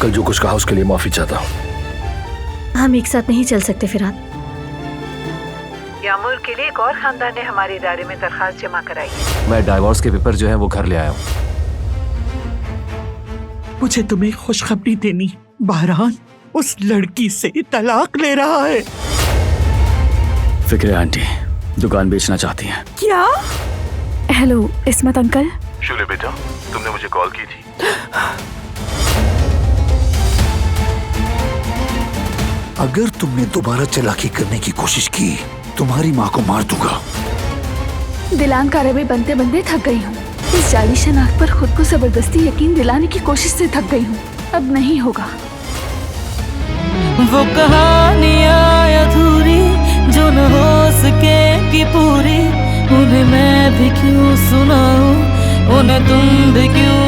कल जो कुछ कहा उसके लिए माफी चाहता हूँ। हम एक साथ नहीं चल सकते फिराद। यामूर के लिए एक और खानदान ने हमारे इदारे में दरखास्त जमा कराई है। मैं डाइवोर्स के पेपर जो है वो घर ले आया हूँ। मुझे तुम्हें खुशखबरी देनी, बहरान उस लड़की से तलाक ले रहा है। फिक्र आंटी दुकान बेचना चाहती हैं। क्या? हेलो इस्मत अंकल। शूले बेटा, तुमने मुझे कॉल की थी। अगर तुमने दोबारा चालाकी करने की कोशिश की, तुम्हारी माँ को मार दूंगा। दिलान का रवे बनते बनते थक गई हूँ। इस जाली शनाख्त पर खुद को जबरदस्ती यकीन दिलाने की कोशिश से थक गई हूँ। अब नहीं होगा। वो कहानियाँ अधूरी जो न हो सके कि पूरी, उन्हें मैं भी क्यों सुनाऊं, उन्हें तुम भी क्यों